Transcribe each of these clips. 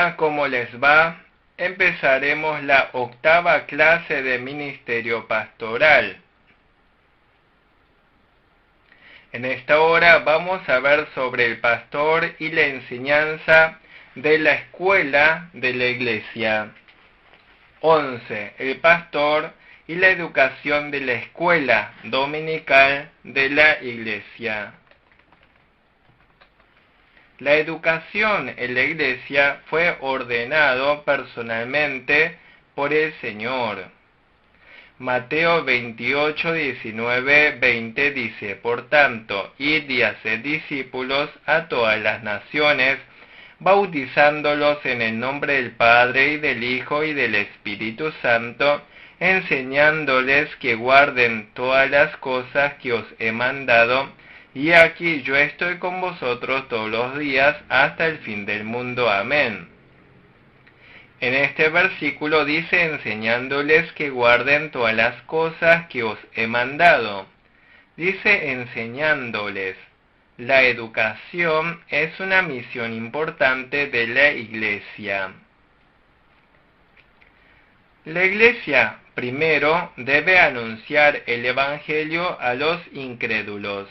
Hola, ¿cómo les va? Empezaremos la 8ª clase de Ministerio Pastoral. En esta hora vamos a ver sobre el pastor y la enseñanza de la escuela de la iglesia. 11. El pastor y la educación de la escuela dominical de la iglesia. La educación en la iglesia fue ordenado personalmente por el Señor. Mateo 28, 19, 20 dice: Por tanto, id y haced discípulos a todas las naciones, bautizándolos en el nombre del Padre y del Hijo y del Espíritu Santo, enseñándoles que guarden todas las cosas que os he mandado, y aquí yo estoy con vosotros todos los días hasta el fin del mundo. Amén. En este versículo dice enseñándoles que guarden todas las cosas que os he mandado. Dice enseñándoles. La educación es una misión importante de la iglesia. La iglesia primero debe anunciar el evangelio a los incrédulos.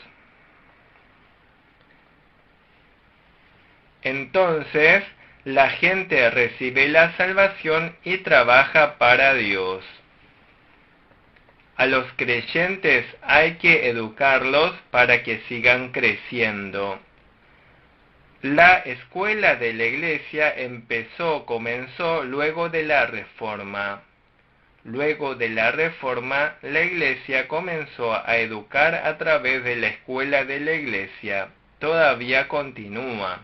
Entonces, la gente recibe la salvación y trabaja para Dios. A los creyentes hay que educarlos para que sigan creciendo. La escuela de la iglesia comenzó luego de la Reforma. Luego de la Reforma, la iglesia comenzó a educar a través de la escuela de la iglesia. Todavía continúa.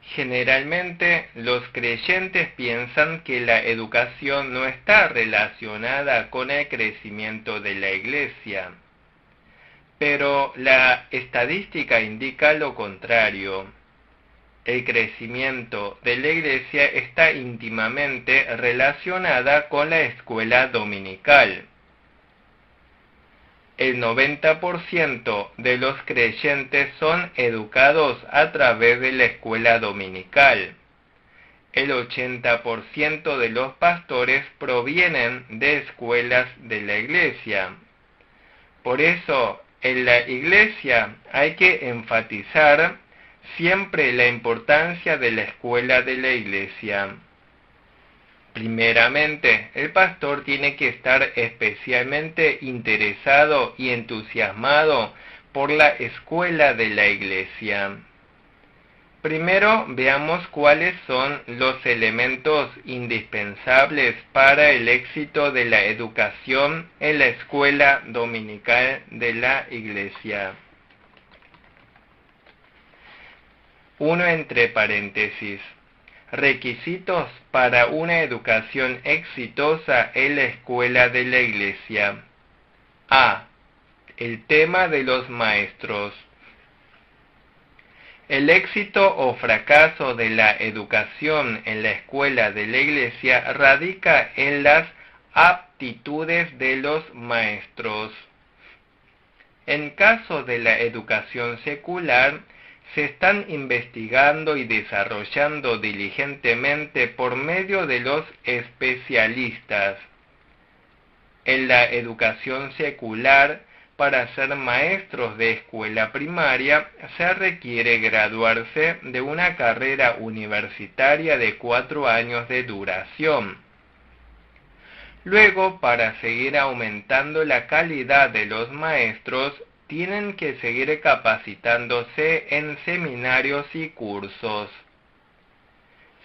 Generalmente, los creyentes piensan que la educación no está relacionada con el crecimiento de la iglesia. Pero la estadística indica lo contrario. El crecimiento de la iglesia está íntimamente relacionada con la escuela dominical. El 90% de los creyentes son educados a través de la escuela dominical. El 80% de los pastores provienen de escuelas de la iglesia. Por eso, en la iglesia hay que enfatizar siempre la importancia de la escuela de la iglesia. Primeramente, el pastor tiene que estar especialmente interesado y entusiasmado por la escuela de la iglesia. Primero, veamos cuáles son los elementos indispensables para el éxito de la educación en la escuela dominical de la iglesia. 1 entre paréntesis. Requisitos para una educación exitosa en la escuela de la iglesia. A. El tema de los maestros. El éxito o fracaso de la educación en la escuela de la iglesia radica en las aptitudes de los maestros. En caso de la educación secular, se están investigando y desarrollando diligentemente por medio de los especialistas. En la educación secular, para ser maestros de escuela primaria, se requiere graduarse de una carrera universitaria de 4 años de duración. Luego, para seguir aumentando la calidad de los maestros, tienen que seguir capacitándose en seminarios y cursos.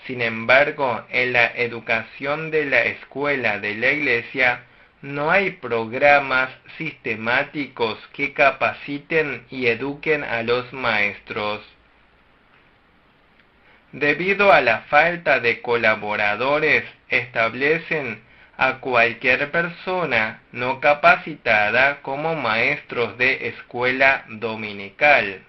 Sin embargo, en la educación de la escuela de la iglesia no hay programas sistemáticos que capaciten y eduquen a los maestros. Debido a la falta de colaboradores, establecen a cualquier persona no capacitada como maestros de escuela dominical.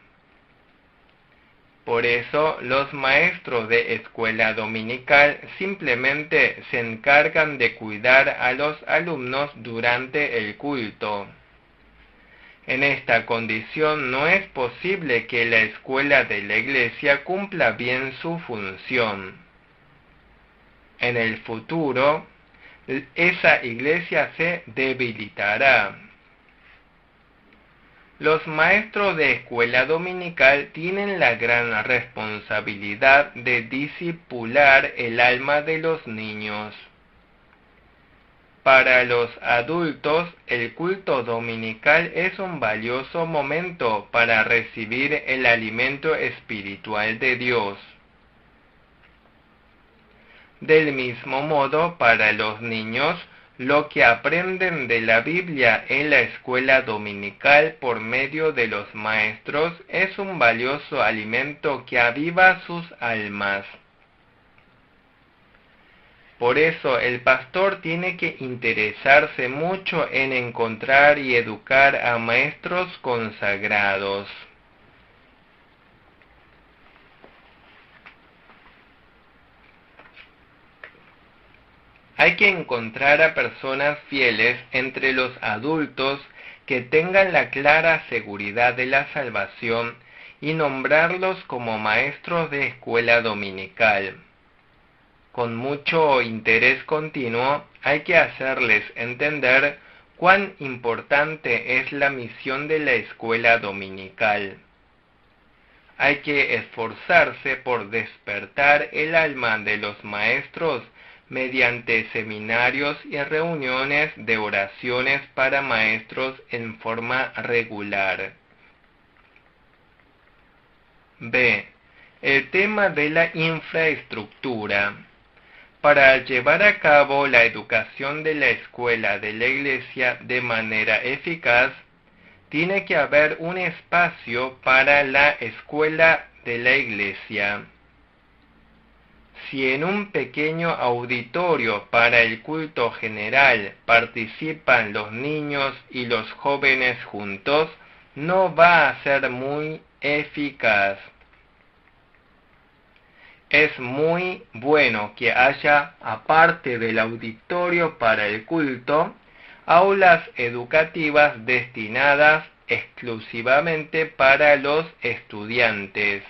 Por eso, los maestros de escuela dominical simplemente se encargan de cuidar a los alumnos durante el culto. En esta condición no es posible que la escuela de la Iglesia cumpla bien su función. En el futuro, esa Iglesia se debilitará. Los maestros de escuela dominical tienen la gran responsabilidad de discipular el alma de los niños. Para los adultos, el culto dominical es un valioso momento para recibir el alimento espiritual de Dios. Del mismo modo, para los niños, lo que aprenden de la Biblia en la escuela dominical por medio de los maestros es un valioso alimento que aviva sus almas. Por eso el pastor tiene que interesarse mucho en encontrar y educar a maestros consagrados. Hay que encontrar a personas fieles entre los adultos que tengan la clara seguridad de la salvación y nombrarlos como maestros de escuela dominical. Con mucho interés continuo hay que hacerles entender cuán importante es la misión de la escuela dominical. Hay que esforzarse por despertar el alma de los maestros mediante seminarios y reuniones de oraciones para maestros en forma regular. B. El tema de la infraestructura. Para llevar a cabo la educación de la escuela de la Iglesia de manera eficaz, tiene que haber un espacio para la escuela de la Iglesia. Si en un pequeño auditorio para el culto general participan los niños y los jóvenes juntos, no va a ser muy eficaz. Es muy bueno que haya, aparte del auditorio para el culto, aulas educativas destinadas exclusivamente para los estudiantes.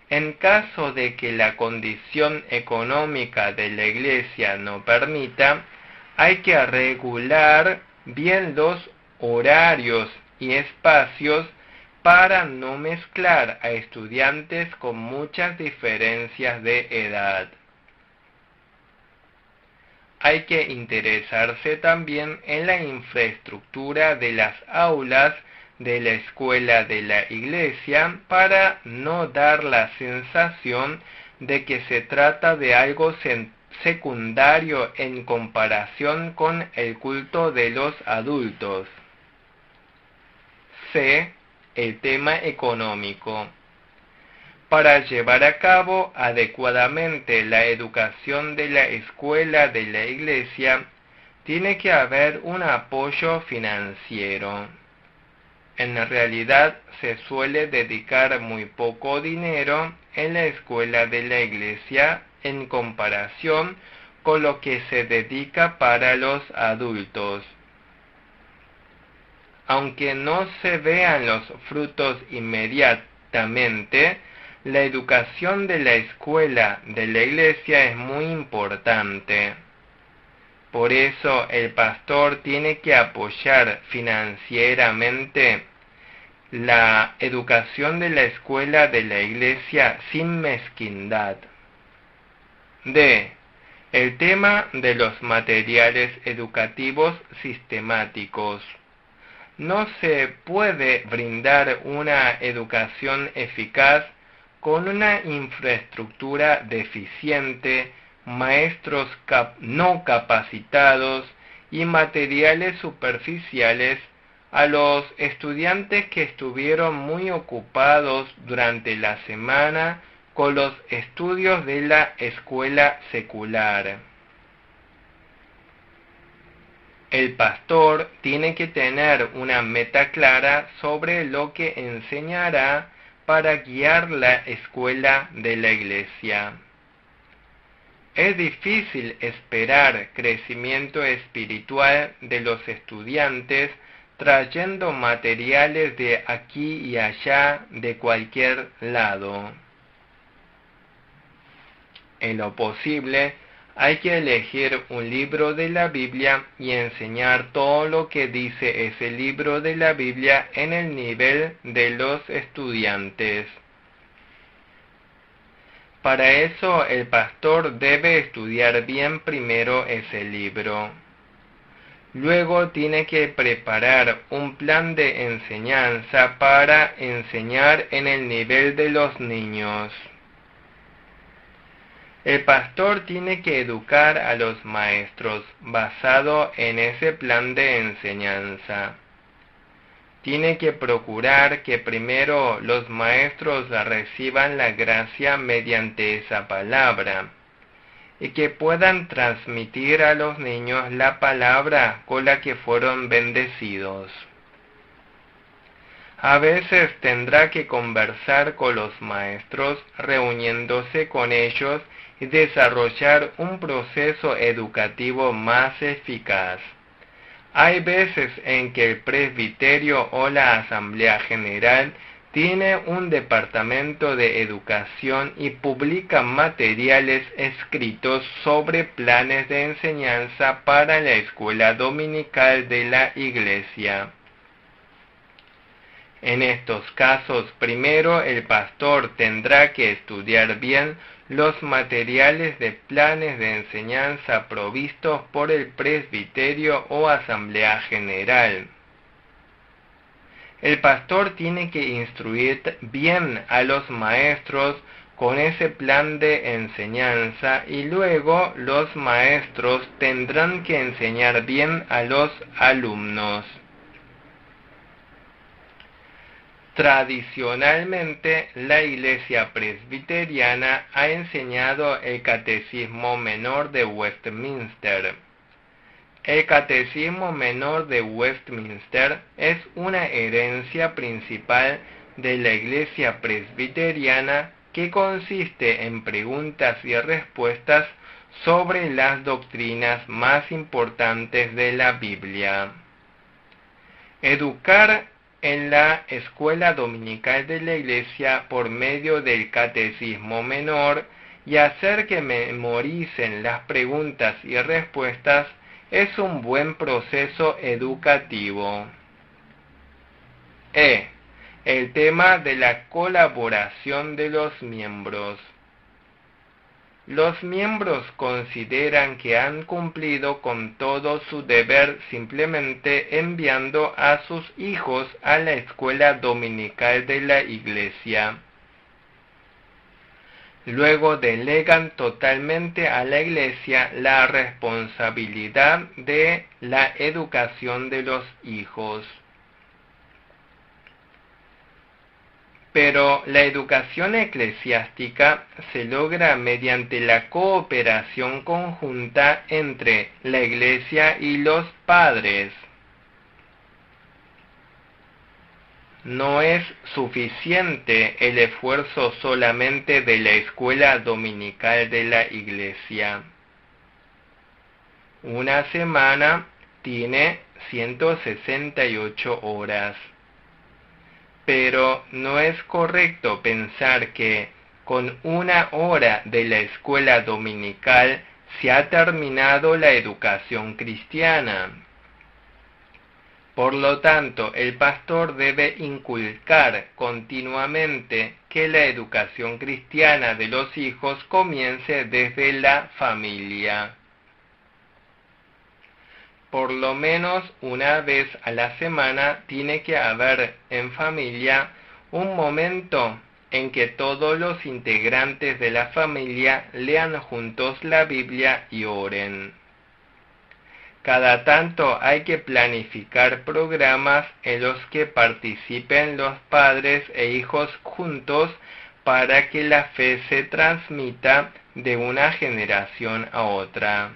En caso de que la condición económica de la Iglesia no permita, hay que regular bien los horarios y espacios para no mezclar a estudiantes con muchas diferencias de edad. Hay que interesarse también en la infraestructura de las aulas de la escuela de la Iglesia para no dar la sensación de que se trata de algo secundario en comparación con el culto de los adultos. C. El tema económico. Para llevar a cabo adecuadamente la educación de la escuela de la Iglesia, tiene que haber un apoyo financiero. En realidad se suele dedicar muy poco dinero en la escuela de la Iglesia en comparación con lo que se dedica para los adultos. Aunque no se vean los frutos inmediatamente, la educación de la escuela de la Iglesia es muy importante. Por eso el pastor tiene que apoyar financieramente la educación de la escuela de la Iglesia sin mezquindad. D. El tema de los materiales educativos sistemáticos. No se puede brindar una educación eficaz con una infraestructura deficiente, maestros no capacitados y materiales superficiales. A los estudiantes que estuvieron muy ocupados durante la semana con los estudios de la escuela secular. El pastor tiene que tener una meta clara sobre lo que enseñará para guiar la escuela de la Iglesia. Es difícil esperar crecimiento espiritual de los estudiantes trayendo materiales de aquí y allá, de cualquier lado. En lo posible, hay que elegir un libro de la Biblia y enseñar todo lo que dice ese libro de la Biblia en el nivel de los estudiantes. Para eso el pastor debe estudiar bien primero ese libro. Luego tiene que preparar un plan de enseñanza para enseñar en el nivel de los niños. El pastor tiene que educar a los maestros basado en ese plan de enseñanza. Tiene que procurar que primero los maestros reciban la gracia mediante esa palabra y que puedan transmitir a los niños la palabra con la que fueron bendecidos. A veces tendrá que conversar con los maestros, reuniéndose con ellos y desarrollar un proceso educativo más eficaz. Hay veces en que el presbiterio o la asamblea general tiene un departamento de educación y publica materiales escritos sobre planes de enseñanza para la escuela dominical de la iglesia. En estos casos, primero el pastor tendrá que estudiar bien los materiales de planes de enseñanza provistos por el presbiterio o asamblea general. El pastor tiene que instruir bien a los maestros con ese plan de enseñanza y luego los maestros tendrán que enseñar bien a los alumnos. Tradicionalmente, la Iglesia presbiteriana ha enseñado el Catecismo Menor de Westminster. El Catecismo Menor de Westminster es una herencia principal de la Iglesia presbiteriana que consiste en preguntas y respuestas sobre las doctrinas más importantes de la Biblia. Educar en la escuela dominical de la Iglesia por medio del Catecismo Menor y hacer que memoricen las preguntas y respuestas es un buen proceso educativo. El tema de la colaboración de los miembros. Los miembros consideran que han cumplido con todo su deber simplemente enviando a sus hijos a la escuela dominical de la Iglesia. Luego delegan totalmente a la Iglesia la responsabilidad de la educación de los hijos. Pero la educación eclesiástica se logra mediante la cooperación conjunta entre la Iglesia y los padres. No es suficiente el esfuerzo solamente de la escuela dominical de la Iglesia. Una semana tiene 168 horas. Pero no es correcto pensar que con una hora de la escuela dominical se ha terminado la educación cristiana. Por lo tanto, el pastor debe inculcar continuamente que la educación cristiana de los hijos comience desde la familia. Por lo menos una vez a la semana tiene que haber en familia un momento en que todos los integrantes de la familia lean juntos la Biblia y oren. Cada tanto hay que planificar programas en los que participen los padres e hijos juntos para que la fe se transmita de una generación a otra.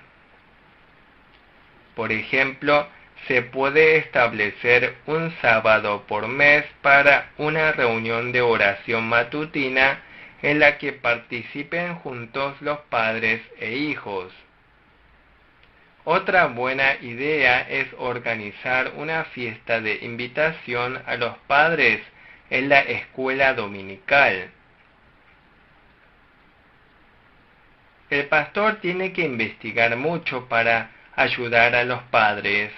Por ejemplo, se puede establecer un sábado por mes para una reunión de oración matutina en la que participen juntos los padres e hijos. Otra buena idea es organizar una fiesta de invitación a los padres en la escuela dominical. El pastor tiene que investigar mucho para ayudar a los padres.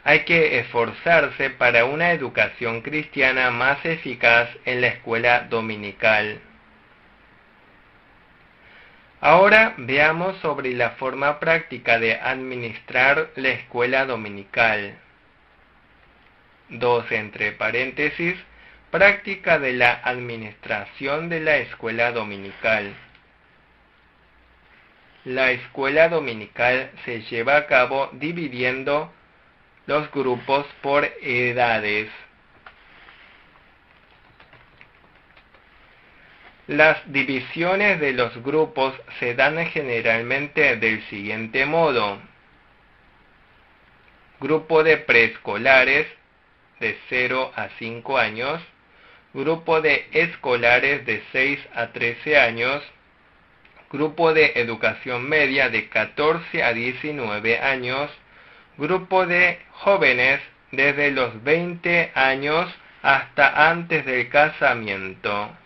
Hay que esforzarse para una educación cristiana más eficaz en la escuela dominical. Ahora veamos sobre la forma práctica de administrar la escuela dominical. 2 entre paréntesis, práctica de la administración de la escuela dominical. La escuela dominical se lleva a cabo dividiendo los grupos por edades. Las divisiones de los grupos se dan generalmente del siguiente modo. Grupo de preescolares de 0 a 5 años, grupo de escolares de 6 a 13 años, grupo de educación media de 14 a 19 años, grupo de jóvenes desde los 20 años hasta antes del casamiento.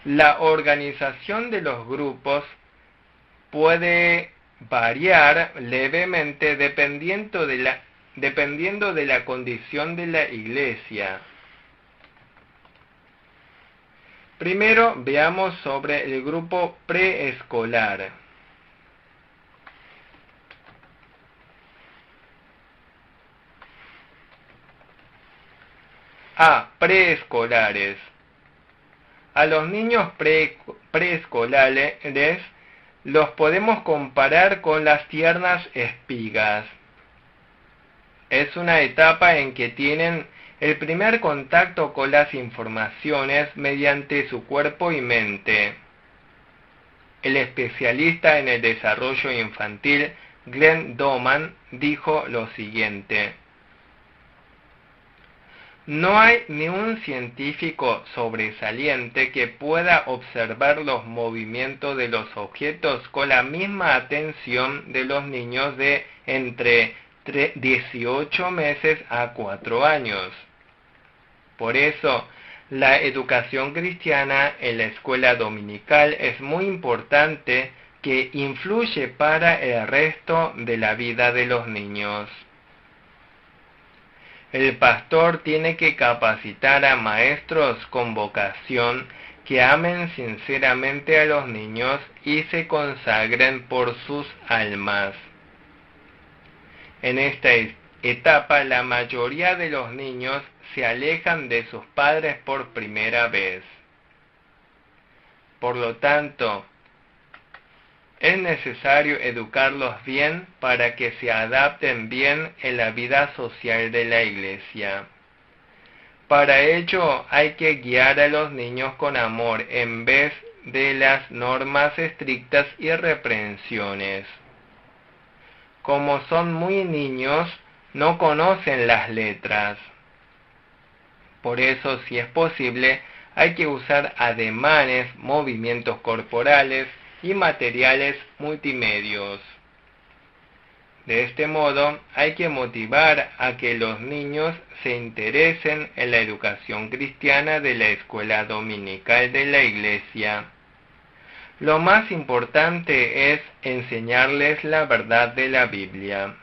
La organización de los grupos puede variar levemente dependiendo de la condición de la iglesia. Primero veamos sobre el grupo preescolar. Preescolares. A los niños preescolares los podemos comparar con las tiernas espigas. Es una etapa en que tienen el primer contacto con las informaciones mediante su cuerpo y mente. El especialista en el desarrollo infantil Glenn Doman dijo lo siguiente: no hay ni un científico sobresaliente que pueda observar los movimientos de los objetos con la misma atención de los niños de entre 18 meses a 4 años. Por eso, la educación cristiana en la escuela dominical es muy importante, que influye para el resto de la vida de los niños. El pastor tiene que capacitar a maestros con vocación que amen sinceramente a los niños y se consagren por sus almas. En esta etapa, la mayoría de los niños se alejan de sus padres por primera vez. Por lo tanto, es necesario educarlos bien para que se adapten bien en la vida social de la iglesia. Para ello hay que guiar a los niños con amor en vez de las normas estrictas y reprensiones. Como son muy niños, no conocen las letras. Por eso, si es posible, hay que usar ademanes, movimientos corporales y materiales multimedios. De este modo, hay que motivar a que los niños se interesen en la educación cristiana de la escuela dominical de la iglesia. Lo más importante es enseñarles la verdad de la Biblia.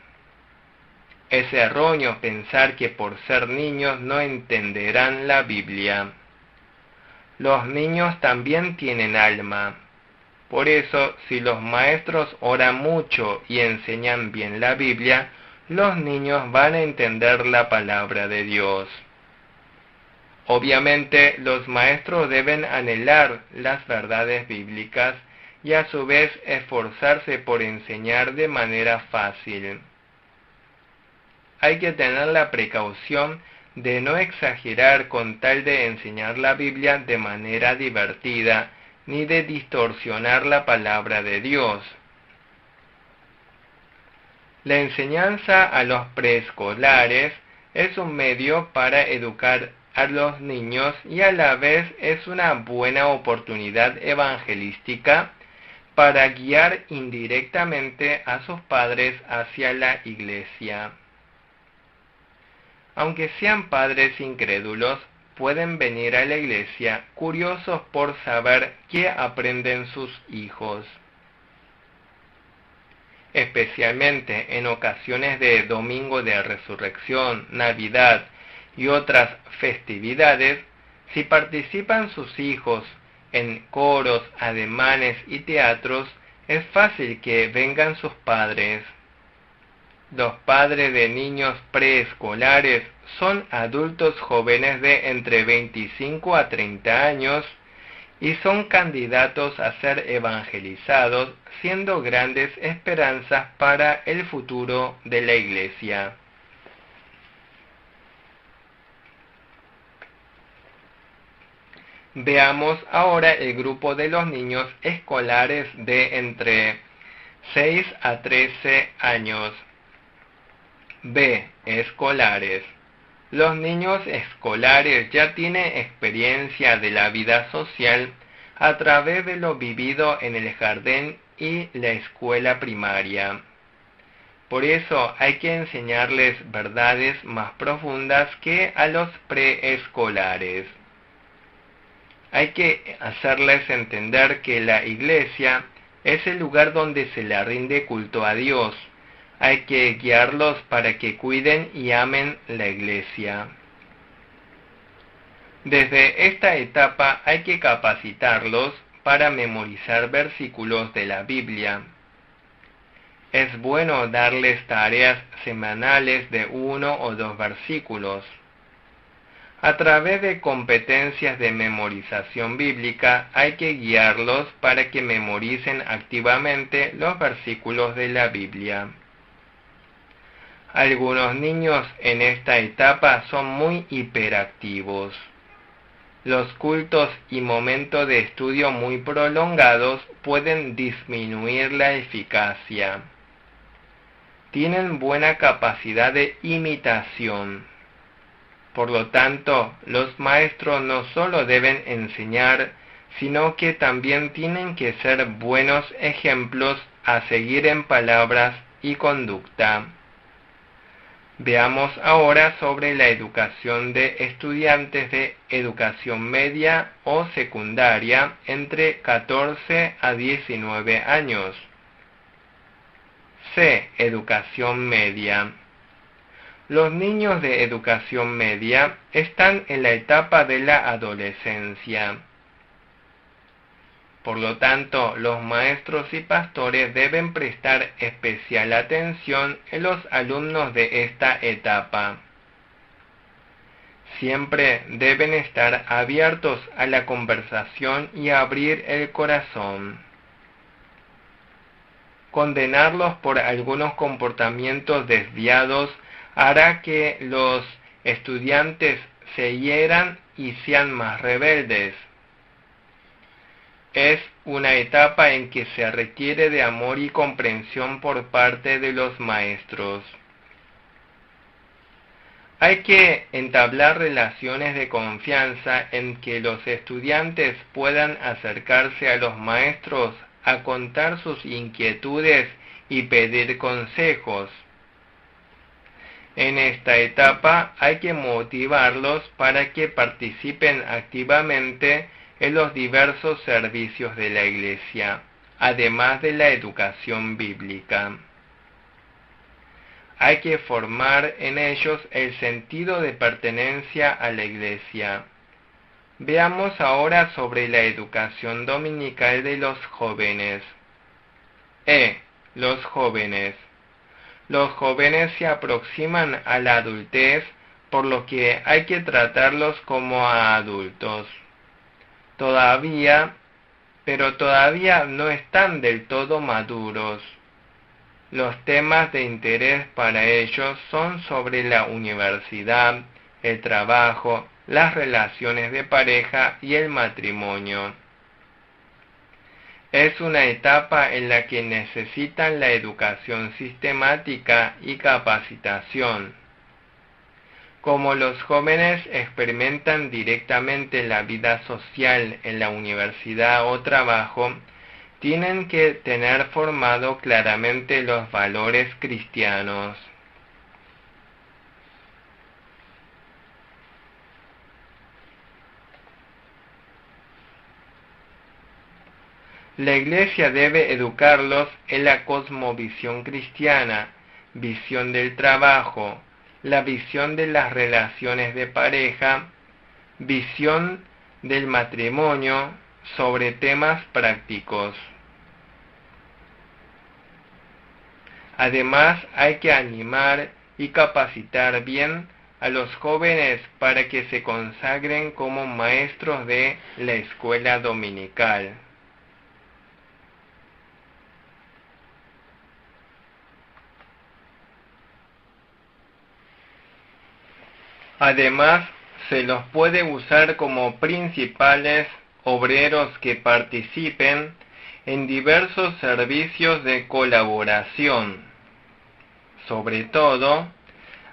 Es erróneo pensar que por ser niños no entenderán la Biblia. Los niños también tienen alma. Por eso, si los maestros oran mucho y enseñan bien la Biblia, los niños van a entender la palabra de Dios. Obviamente, los maestros deben anhelar las verdades bíblicas y a su vez esforzarse por enseñar de manera fácil. Hay que tener la precaución de no exagerar con tal de enseñar la Biblia de manera divertida, ni de distorsionar la palabra de Dios. La enseñanza a los preescolares es un medio para educar a los niños y a la vez es una buena oportunidad evangelística para guiar indirectamente a sus padres hacia la iglesia. Aunque sean padres incrédulos, pueden venir a la iglesia curiosos por saber qué aprenden sus hijos. Especialmente en ocasiones de Domingo de Resurrección, Navidad y otras festividades, si participan sus hijos en coros, ademanes y teatros, es fácil que vengan sus padres. Los padres de niños preescolares son adultos jóvenes de entre 25 a 30 años y son candidatos a ser evangelizados, siendo grandes esperanzas para el futuro de la Iglesia. Veamos ahora el grupo de los niños escolares de entre 6 a 13 años. B. Escolares. Los niños escolares ya tienen experiencia de la vida social a través de lo vivido en el jardín y la escuela primaria. Por eso hay que enseñarles verdades más profundas que a los preescolares. Hay que hacerles entender que la iglesia es el lugar donde se le rinde culto a Dios. Hay que guiarlos para que cuiden y amen la iglesia. Desde esta etapa hay que capacitarlos para memorizar versículos de la Biblia. Es bueno darles tareas semanales de 1 o 2 versículos. A través de competencias de memorización bíblica hay que guiarlos para que memoricen activamente los versículos de la Biblia. Algunos niños en esta etapa son muy hiperactivos. Los cultos y momentos de estudio muy prolongados pueden disminuir la eficacia. Tienen buena capacidad de imitación. Por lo tanto, los maestros no solo deben enseñar, sino que también tienen que ser buenos ejemplos a seguir en palabras y conducta. Veamos ahora sobre la educación de estudiantes de educación media o secundaria entre 14 a 19 años. C. Educación media. Los niños de educación media están en la etapa de la adolescencia. Por lo tanto, los maestros y pastores deben prestar especial atención en los alumnos de esta etapa. Siempre deben estar abiertos a la conversación y abrir el corazón. Condenarlos por algunos comportamientos desviados hará que los estudiantes se hieran y sean más rebeldes. Es una etapa en que se requiere de amor y comprensión por parte de los maestros. Hay que entablar relaciones de confianza en que los estudiantes puedan acercarse a los maestros a contar sus inquietudes y pedir consejos. En esta etapa hay que motivarlos para que participen activamente en los diversos servicios de la Iglesia, además de la educación bíblica. Hay que formar en ellos el sentido de pertenencia a la Iglesia. Veamos ahora sobre la educación dominical de los jóvenes. Los jóvenes. Los jóvenes se aproximan a la adultez, por lo que hay que tratarlos como a adultos. Pero todavía no están del todo maduros. Los temas de interés para ellos son sobre la universidad, el trabajo, las relaciones de pareja y el matrimonio. Es una etapa en la que necesitan la educación sistemática y capacitación. Como los jóvenes experimentan directamente la vida social en la universidad o trabajo, tienen que tener formado claramente los valores cristianos. La Iglesia debe educarlos en la cosmovisión cristiana, visión del trabajo, la visión de las relaciones de pareja, visión del matrimonio sobre temas prácticos. Además, hay que animar y capacitar bien a los jóvenes para que se consagren como maestros de la escuela dominical. Además, se los puede usar como principales obreros que participen en diversos servicios de colaboración. Sobre todo,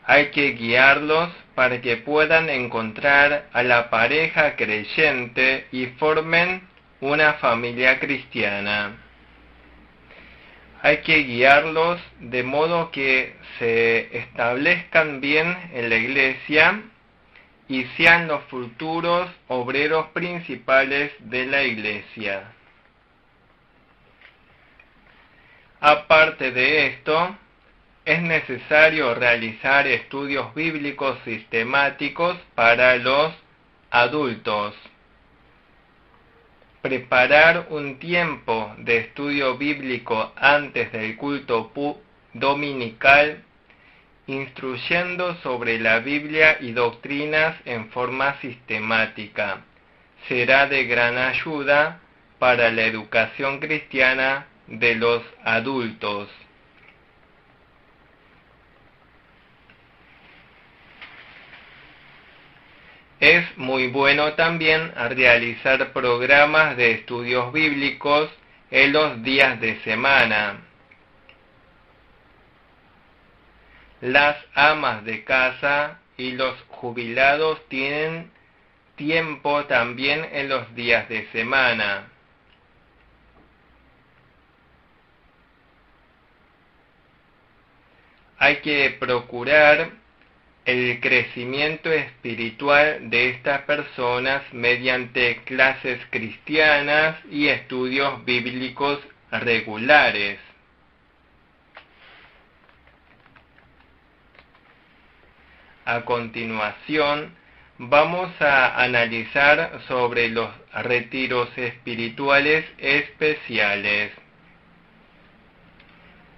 hay que guiarlos para que puedan encontrar a la pareja creyente y formen una familia cristiana. Hay que guiarlos de modo que se establezcan bien en la iglesia y sean los futuros obreros principales de la iglesia. Aparte de esto, es necesario realizar estudios bíblicos sistemáticos para los adultos. Preparar un tiempo de estudio bíblico antes del culto dominical, instruyendo sobre la Biblia y doctrinas en forma sistemática, será de gran ayuda para la educación cristiana de los adultos. Es muy bueno también realizar programas de estudios bíblicos en los días de semana. Las amas de casa y los jubilados tienen tiempo también en los días de semana. Hay que procurar el crecimiento espiritual de estas personas mediante clases cristianas y estudios bíblicos regulares. A continuación, vamos a analizar sobre los retiros espirituales especiales.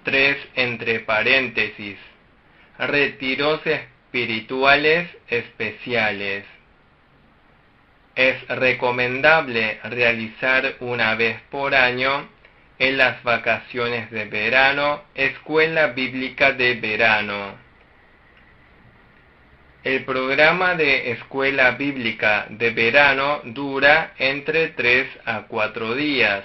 3 entre paréntesis. Retiros espirituales especiales. Es recomendable realizar una vez por año, en las vacaciones de verano, escuela bíblica de verano. El programa de escuela bíblica de verano dura entre 3 a 4 días.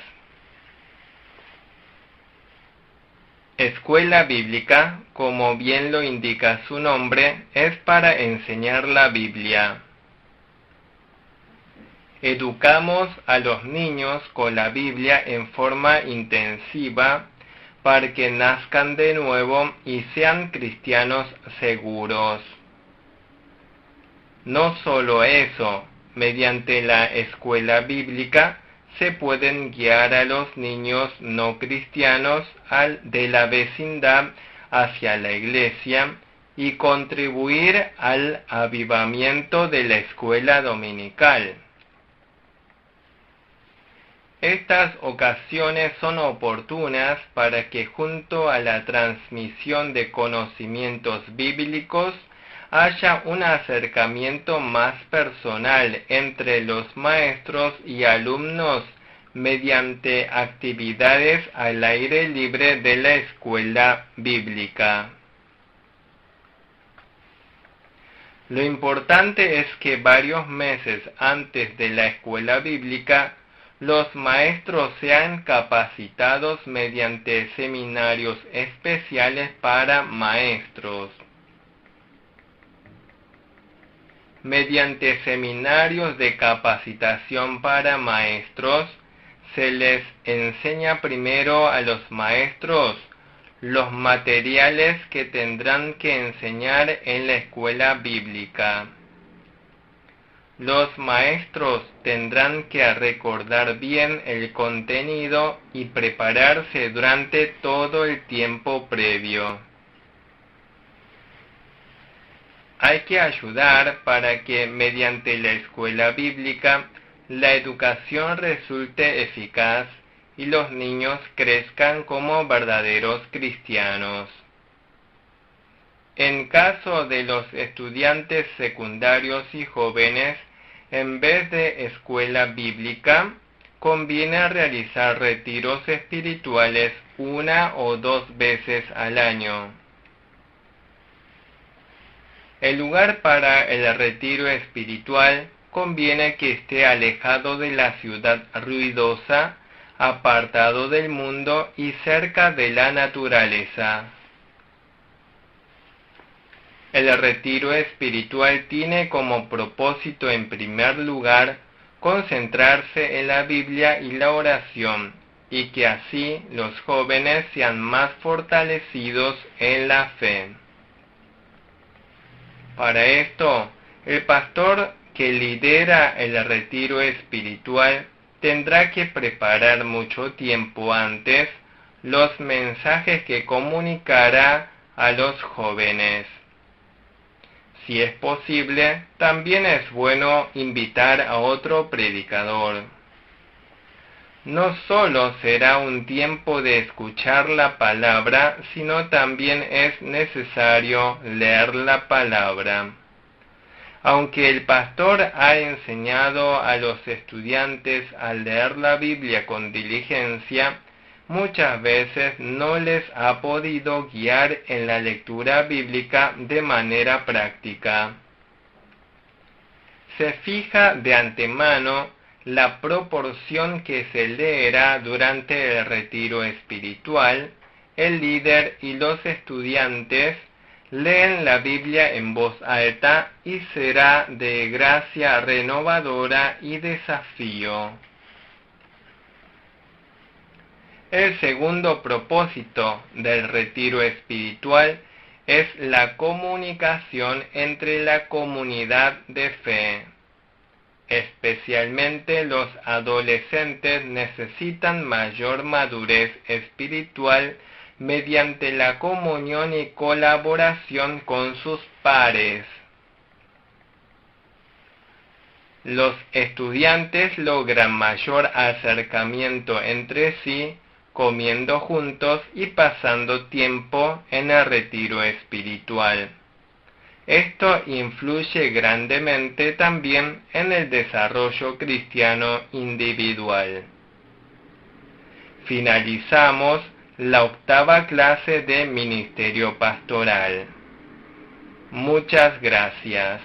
Escuela bíblica, como bien lo indica su nombre, es para enseñar la Biblia. Educamos a los niños con la Biblia en forma intensiva para que nazcan de nuevo y sean cristianos seguros. No solo eso, mediante la escuela bíblica se pueden guiar a los niños no cristianos de la vecindad hacia la iglesia y contribuir al avivamiento de la escuela dominical. Estas ocasiones son oportunas para que junto a la transmisión de conocimientos bíblicos haya un acercamiento más personal entre los maestros y alumnos mediante actividades al aire libre de la escuela bíblica. Lo importante es que varios meses antes de la escuela bíblica, los maestros sean capacitados mediante seminarios especiales para maestros. mediante seminarios de capacitación para maestros, se les enseña primero a los maestros los materiales que tendrán que enseñar en la escuela bíblica. Los maestros tendrán que recordar bien el contenido y prepararse durante todo el tiempo previo. Hay que ayudar para que mediante la escuela bíblica la educación resulte eficaz y los niños crezcan como verdaderos cristianos. En caso de los estudiantes secundarios y jóvenes, en vez de escuela bíblica, conviene realizar retiros espirituales 1 o 2 veces al año. El lugar para el retiro espiritual conviene que esté alejado de la ciudad ruidosa, apartado del mundo y cerca de la naturaleza. El retiro espiritual tiene como propósito, en primer lugar, concentrarse en la Biblia y la oración, y que así los jóvenes sean más fortalecidos en la fe. Para esto, el pastor que lidera el retiro espiritual tendrá que preparar mucho tiempo antes los mensajes que comunicará a los jóvenes. Si es posible, también es bueno invitar a otro predicador. No solo será un tiempo de escuchar la palabra, sino también es necesario leer la palabra. Aunque el pastor ha enseñado a los estudiantes a leer la Biblia con diligencia, muchas veces no les ha podido guiar en la lectura bíblica de manera práctica. Se fija de antemano la proporción que se leerá durante el retiro espiritual. El líder y los estudiantes leen la Biblia en voz alta y será de gracia renovadora y desafío. El segundo propósito del retiro espiritual es la comunicación entre la comunidad de fe. Especialmente los adolescentes necesitan mayor madurez espiritual mediante la comunión y colaboración con sus pares. Los estudiantes logran mayor acercamiento entre sí, comiendo juntos y pasando tiempo en el retiro espiritual. Esto influye grandemente también en el desarrollo cristiano individual. Finalizamos la 8ª clase de Ministerio Pastoral. Muchas gracias.